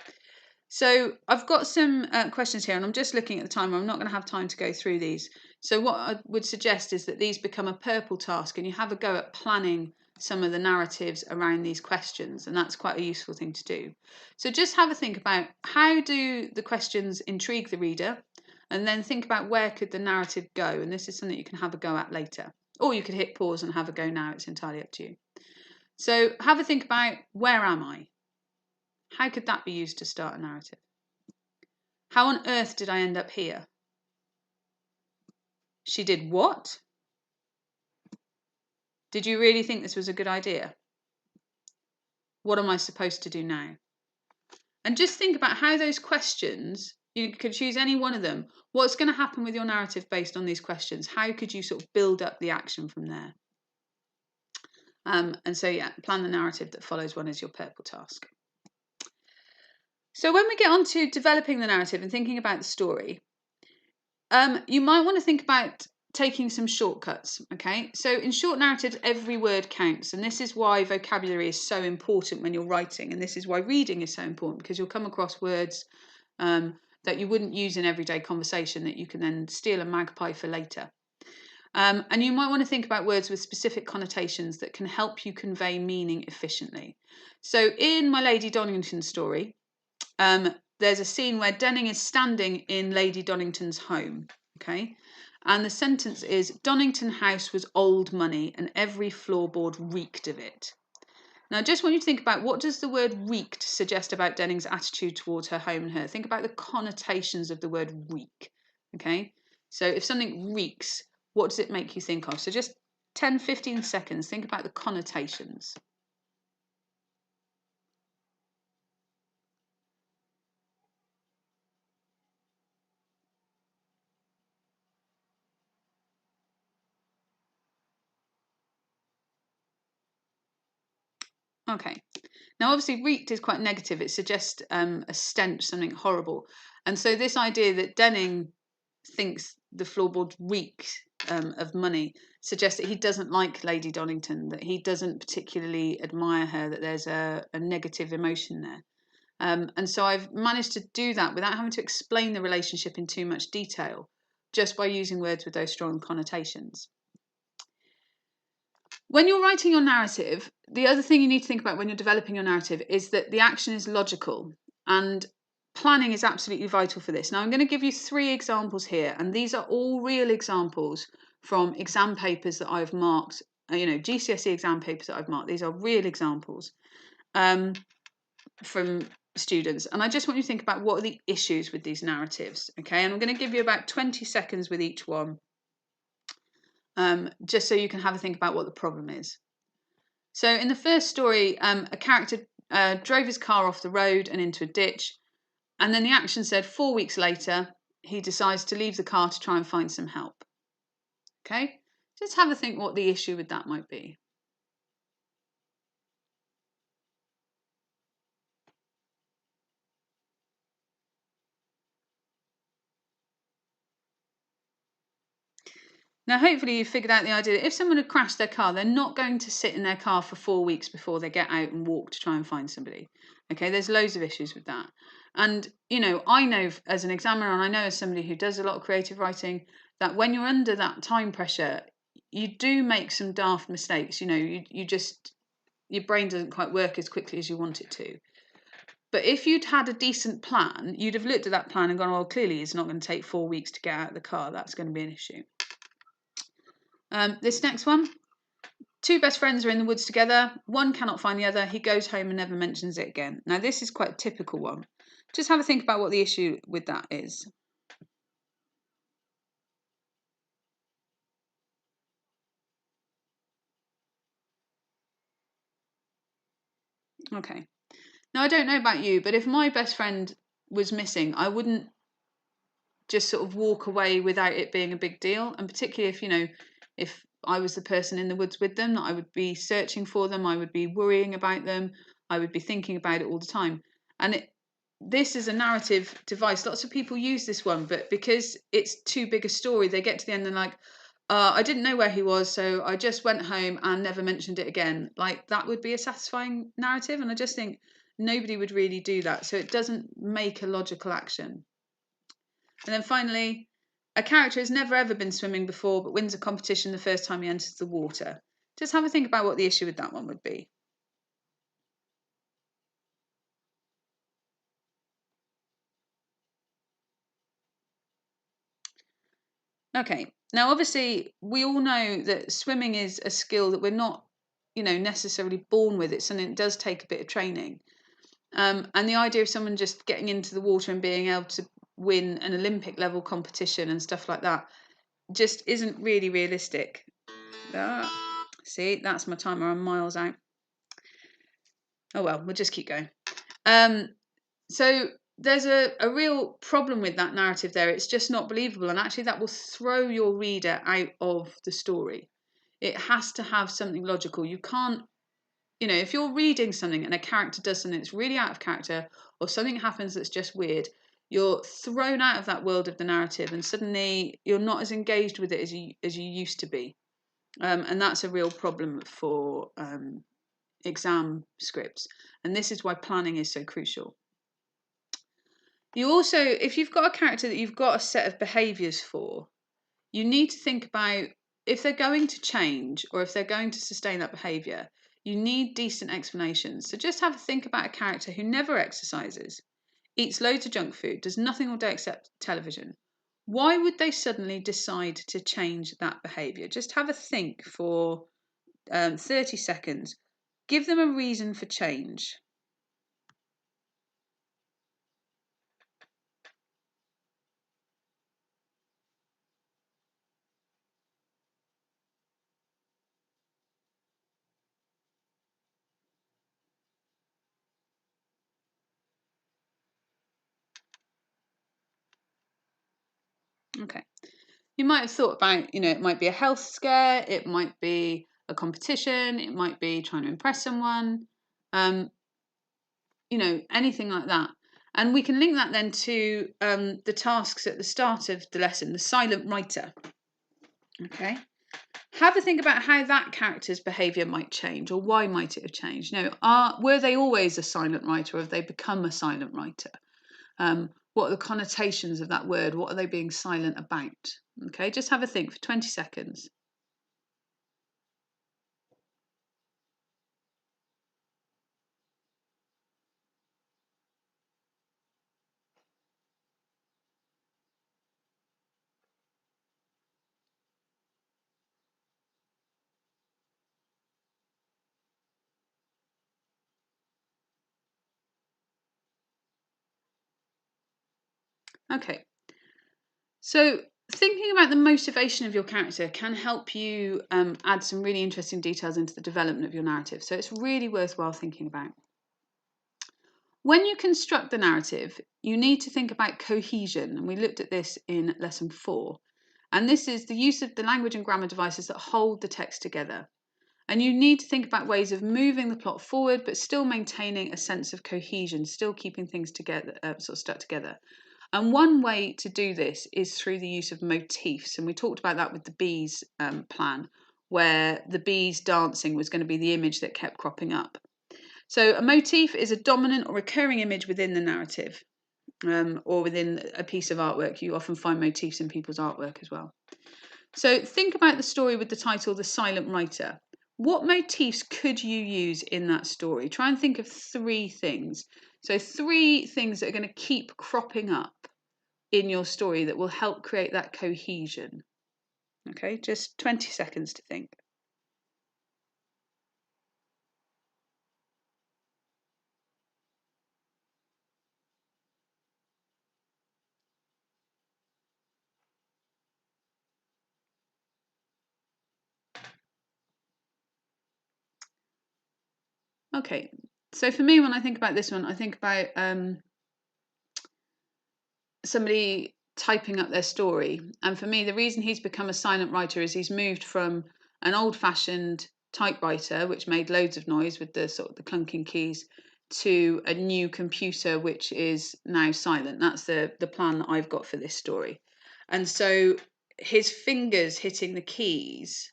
So I've got some questions here, and I'm just looking at the time. I'm not going to have time to go through these. So what I would suggest is that these become a purple task, and you have a go at planning some of the narratives around these questions, and that's quite a useful thing to do. So just have a think about, how do the questions intrigue the reader, and then think about where could the narrative go, and this is something you can have a go at later. Or you could hit pause and have a go now, it's entirely up to you. So have a think about, where am I? How could that be used to start a narrative? How on earth did I end up here? She did what? Did you really think this was a good idea? What am I supposed to do now? And just think about how those questions, you could choose any one of them. What's going to happen with your narrative based on these questions? How could you sort of build up the action from there? And so, yeah, plan the narrative that follows one as your purple task. So when we get on to developing the narrative and thinking about the story, you might want to think about taking some shortcuts, okay? So in short narratives, every word counts, and this is why vocabulary is so important when you're writing, and this is why reading is so important, because you'll come across words that you wouldn't use in everyday conversation that you can then steal a magpie for later. And you might want to think about words with specific connotations that can help you convey meaning efficiently. So in my Lady Donington story, there's a scene where Denning is standing in Lady Donington's home, okay? And the sentence is, Donington House was old money and every floorboard reeked of it. Now, I just want you to think about, what does the word reeked suggest about Denning's attitude towards her home and her? Think about the connotations of the word reek, okay? So if something reeks, what does it make you think of? So just 10, 15 seconds, think about the connotations. Okay. Now, obviously, reeked is quite negative. It suggests a stench, something horrible. And so this idea that Denning thinks the floorboards reek of money suggests that he doesn't like Lady Donington, that he doesn't particularly admire her, that there's a negative emotion there. And so I've managed to do that without having to explain the relationship in too much detail, just by using words with those strong connotations. When you're writing your narrative, the other thing you need to think about when you're developing your narrative is that the action is logical, and planning is absolutely vital for this. Now, I'm going to give you 3 examples here, and these are all real examples from exam papers that I've marked, GCSE exam papers that I've marked. These are real examples from students, and I just want you to think about, what are the issues with these narratives, okay? And I'm going to give you about 20 seconds with each one. Just so you can have a think about what the problem is. So in the first story, a character drove his car off the road and into a ditch, And then the action said 4 weeks later, he decides to leave the car to try and find some help. Okay, just have a think what the issue with that might be. Now, hopefully you've figured out the idea that if someone had crashed their car, they're not going to sit in their car for 4 weeks before they get out and walk to try and find somebody. Okay, there's loads of issues with that. And, I know as an examiner, and I know as somebody who does a lot of creative writing, that when you're under that time pressure, you do make some daft mistakes. You just, your brain doesn't quite work as quickly as you want it to. But if you'd had a decent plan, you'd have looked at that plan and gone, well, clearly it's not going to take 4 weeks to get out of the car. That's going to be an issue. This next one. 2 best friends are in the woods together. One cannot find the other. He goes home and never mentions it again. Now, this is quite a typical one. Just have a think about what the issue with that is. Okay. Now, I don't know about you, but if my best friend was missing, I wouldn't just sort of walk away without it being a big deal. And particularly if I was the person in the woods with them, I would be searching for them, I would be worrying about them, I would be thinking about it all the time. And this is a narrative device. Lots of people use this one, but because it's too big a story, they get to the end and like, I didn't know where he was, so I just went home and never mentioned it again. Like, that would be a satisfying narrative, and I just think nobody would really do that. So it doesn't make a logical action. And then finally, a character has never ever been swimming before, but wins a competition the first time he enters the water. Just have a think about what the issue with that one would be. Okay, now obviously we all know that swimming is a skill that we're not, necessarily born with. It's something that does take a bit of training. And the idea of someone just getting into the water and being able to win an Olympic level competition and stuff like that just isn't really realistic. See, that's my timer. I'm miles out. Oh well, we'll just keep going. So there's a real problem with that narrative there. It's just not believable, and actually that will throw your reader out of the story. It has to have something logical. You can't, if you're reading something and a character does something that's really out of character, or something happens that's just weird, you're thrown out of that world of the narrative, and suddenly you're not as engaged with it as you used to be. And that's a real problem for exam scripts. And this is why planning is so crucial. You also, if you've got a character that you've got a set of behaviours for, you need to think about if they're going to change or if they're going to sustain that behaviour, you need decent explanations. So just have a think about a character who never exercises, eats loads of junk food, does nothing all day except television. Why would they suddenly decide to change that behaviour? Just have a think for 30 seconds. Give them a reason for change. Okay. You might have thought about, it might be a health scare, it might be a competition, it might be trying to impress someone, anything like that. And we can link that then to the tasks at the start of the lesson, the silent writer. Okay. Have a think about how that character's behaviour might change, or why might it have changed. Were they always a silent writer, or have they become a silent writer? What are the connotations of that word? What are they being silent about? Okay, just have a think for 20 seconds. Okay, so thinking about the motivation of your character can help you add some really interesting details into the development of your narrative. So it's really worthwhile thinking about. When you construct the narrative, you need to think about cohesion, and we looked at this in lesson 4. And this is the use of the language and grammar devices that hold the text together. And you need to think about ways of moving the plot forward, but still maintaining a sense of cohesion, still keeping things together, sort of stuck together. And one way to do this is through the use of motifs. And we talked about that with the bees plan, where the bees dancing was going to be the image that kept cropping up. So a motif is a dominant or recurring image within the narrative, or within a piece of artwork. You often find motifs in people's artwork as well. So think about the story with the title The Silent Writer. What motifs could you use in that story? Try and think of 3 things. So 3 things that are going to keep cropping up in your story that will help create that cohesion. Okay, just 20 seconds to think. Okay, so for me, when I think about this one, I think about somebody typing up their story. And for me, the reason he's become a silent writer is he's moved from an old-fashioned typewriter, which made loads of noise with the sort of the clunking keys, to a new computer which is now silent. That's the plan that I've got for this story. And so his fingers hitting the keys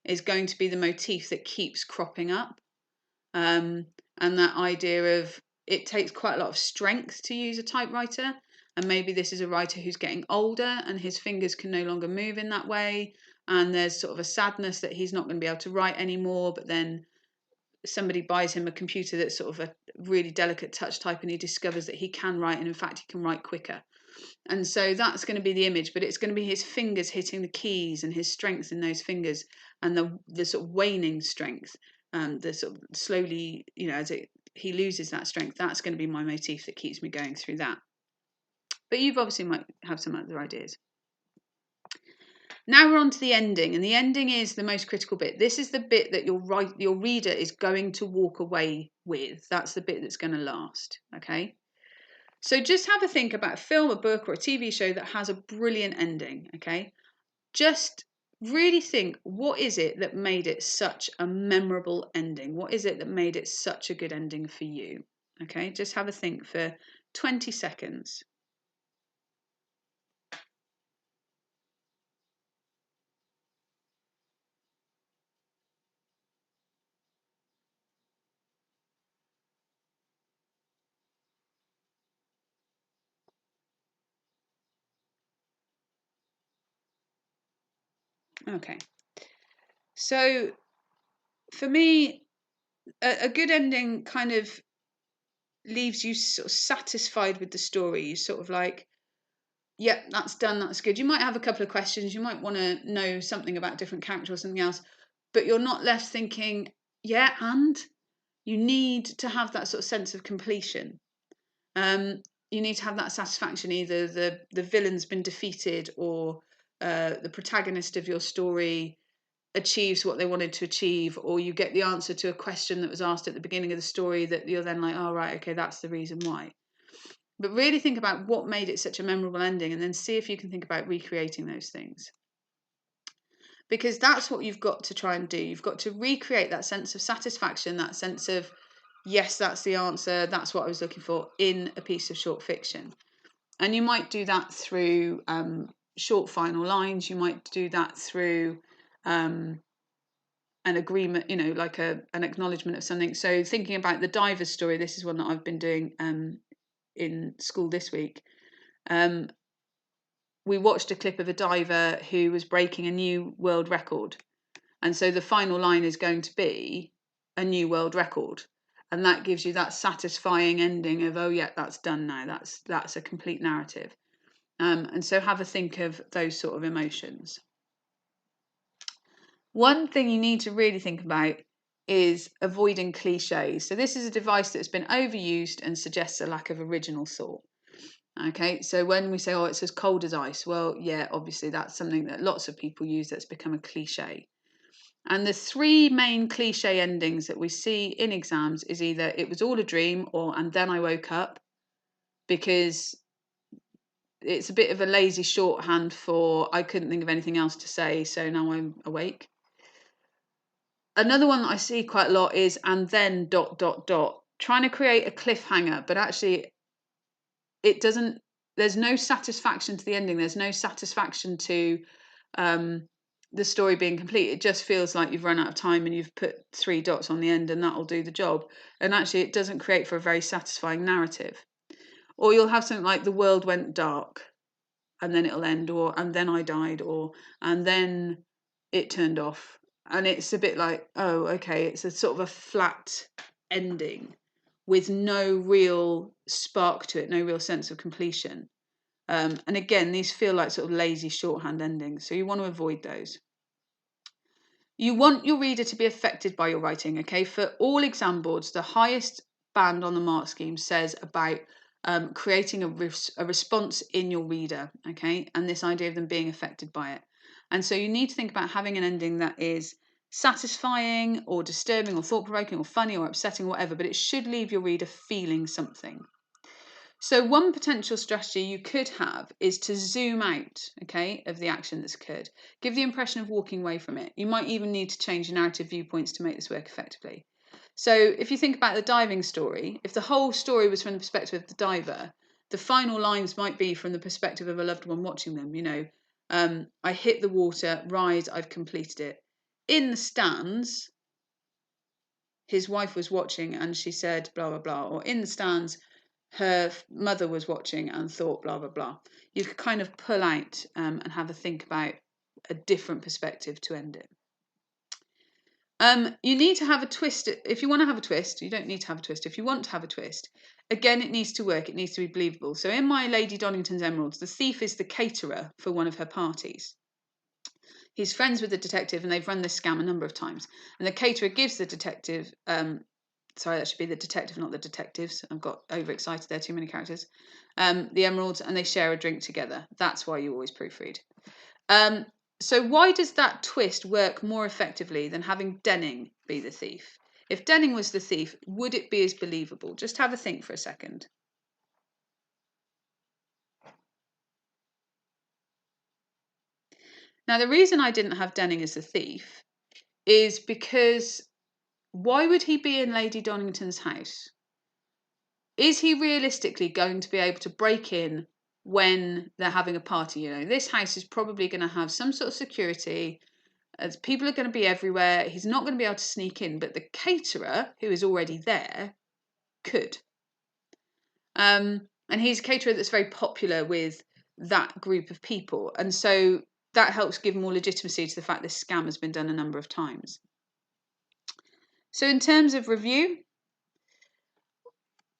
is going to be the motif that keeps cropping up. And that idea of it takes quite a lot of strength to use a typewriter, and maybe this is a writer who's getting older and his fingers can no longer move in that way, and there's sort of a sadness that he's not going to be able to write anymore, but then somebody buys him a computer that's sort of a really delicate touch type and he discovers that he can write, and in fact he can write quicker. And so that's going to be the image, but it's going to be his fingers hitting the keys and his strength in those fingers, and the sort of waning strength, the sort of slowly, as he loses that strength. That's going to be my motif that keeps me going through that. But you've obviously might have some other ideas. Now we're on to the ending, and the ending is the most critical bit. This is the bit that your reader is going to walk away with. That's the bit that's going to last. Okay. So just have a think about a film, a book, or a TV show that has a brilliant ending, okay? Just really think, what is it that made it such a memorable ending? What is it that made it such a good ending for you? Okay, just have a think for 20 seconds. Okay, so for me, a good ending kind of leaves you sort of satisfied with the story. You sort of like, yeah, that's done, that's good. You might have a couple of questions, you might want to know something about a different character or something else, but you're not left thinking, yeah, and you need to have that sort of sense of completion. You need to have that satisfaction, either the villain's been defeated, or the protagonist of your story achieves what they wanted to achieve, or you get the answer to a question that was asked at the beginning of the story that you're then like, oh right, okay, that's the reason why. But really think about what made it such a memorable ending, and then see if you can think about recreating those things. Because that's what you've got to try and do. You've got to recreate that sense of satisfaction, that sense of, yes, that's the answer, that's what I was looking for, in a piece of short fiction. And you might do that through short final lines. You might do that through an agreement, like an acknowledgement of something. So thinking about the diver's story, this is one that I've been doing in school this week. We watched a clip of a diver who was breaking a new world record. And so the final line is going to be a new world record. And that gives you that satisfying ending of, oh yeah, that's done now. That's a complete narrative. And so have a think of those sort of emotions. One thing you need to really think about is avoiding cliches. So this is a device that's been overused and suggests a lack of original thought. Okay, so when we say, oh, it's as cold as ice, well, yeah, obviously that's something that lots of people use that's become a cliche. And the three main cliche endings that we see in exams is either it was all a dream or and then I woke up, because it's a bit of a lazy shorthand for I couldn't think of anything else to say, so now I'm awake. Another one that I see quite a lot is and then ... trying to create a cliffhanger, but actually it doesn't, there's no satisfaction to the ending, there's no satisfaction to the story being complete. It just feels like you've run out of time and you've put 3 dots on the end and that'll do the job. And actually it doesn't create for a very satisfying narrative. Or you'll have something like the world went dark and then it'll end, or and then I died, or and then it turned off. And it's a bit like, oh, okay, it's a sort of a flat ending with no real spark to it, no real sense of completion. And again, these feel like sort of lazy shorthand endings, so you want to avoid those. You want your reader to be affected by your writing, okay? For all exam boards, the highest band on the mark scheme says about creating a response in your reader, okay? And this idea of them being affected by it. And so you need to think about having an ending that is satisfying or disturbing or thought-provoking or funny or upsetting or whatever, but it should leave your reader feeling something. So one potential strategy you could have is to zoom out, okay, of the action that's occurred. Give the impression of walking away from it. You might even need to change your narrative viewpoints to make this work effectively. So if you think about the diving story, if the whole story was from the perspective of the diver, the final lines might be from the perspective of a loved one watching them. You know, I hit the water, rise, I've completed it. In the stands, his wife was watching and she said blah, blah, blah. Or in the stands, her mother was watching and thought blah, blah, blah. You could kind of pull out and have a think about a different perspective to end it. You need to have a twist. If you want to have a twist, you don't need to have a twist. If you want to have a twist, again, it needs to work. It needs to be believable. So in my Lady Donnington's Emeralds, the thief is the caterer for one of her parties. He's friends with the detective and they've run this scam a number of times. And the caterer gives the detective, sorry, that should be the detective, not the detectives. I've got overexcited there, too many characters. The emeralds, and they share a drink together. That's why you always proofread. So why does that twist work more effectively than having Denning be the thief? If Denning was the thief, would it be as believable? Just have a think for a second. Now, the reason I didn't have Denning as the thief is because why would he be in Lady Donnington's house? Is he realistically going to be able to break in when they're having a party? You know, this house is probably going to have some sort of security. As people are going to be everywhere. He's not going to be able to sneak in, but the caterer, who is already there, could. And he's a caterer that's very popular with that group of people. And so that helps give more legitimacy to the fact this scam has been done a number of times. So in terms of review,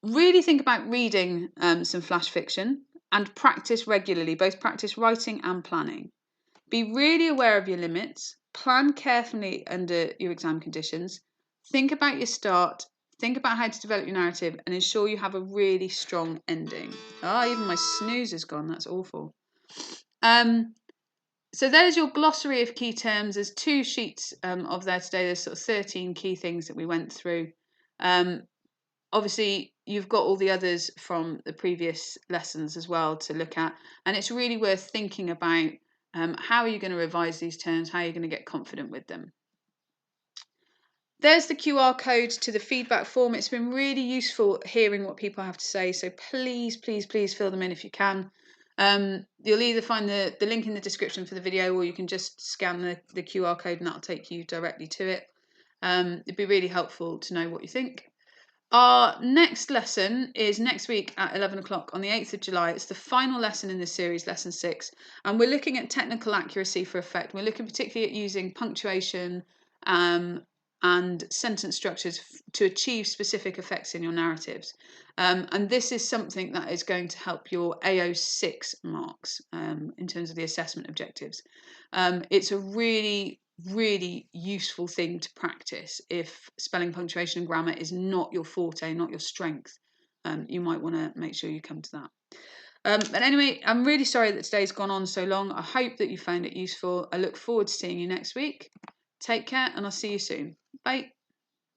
really think about reading some flash fiction and practice regularly, both practice writing and planning. Be really aware of your limits, plan carefully under your exam conditions, think about your start, think about how to develop your narrative, and ensure you have a really strong ending. Even my snooze is gone, that's awful. So there's your glossary of key terms. There's 2 sheets of there today. There's sort of 13 key things that we went through. Obviously, you've got all the others from the previous lessons as well to look at, and it's really worth thinking about how are you going to revise these terms, how are you going to get confident with them. There's the QR code to the feedback form. It's been really useful hearing what people have to say, so please, please, please fill them in if you can. You'll either find the link in the description for the video, or you can just scan the QR code and that'll take you directly to it. It'd be really helpful to know what you think. Our next lesson is next week at 11 o'clock on the 8th of July. It's the final lesson in this series, lesson 6, and we're looking at technical accuracy for effect. We're looking particularly at using punctuation and sentence structures to achieve specific effects in your narratives. And this is something that is going to help your AO6 marks in terms of the assessment objectives. It's a really useful thing to practice if spelling, punctuation and grammar is not your forte, not your strength. You might want to make sure you come to that. But anyway, I'm really sorry that today's gone on so long. I hope that you found it useful. I look forward to seeing you next week. Take care, and I'll see you soon. Bye.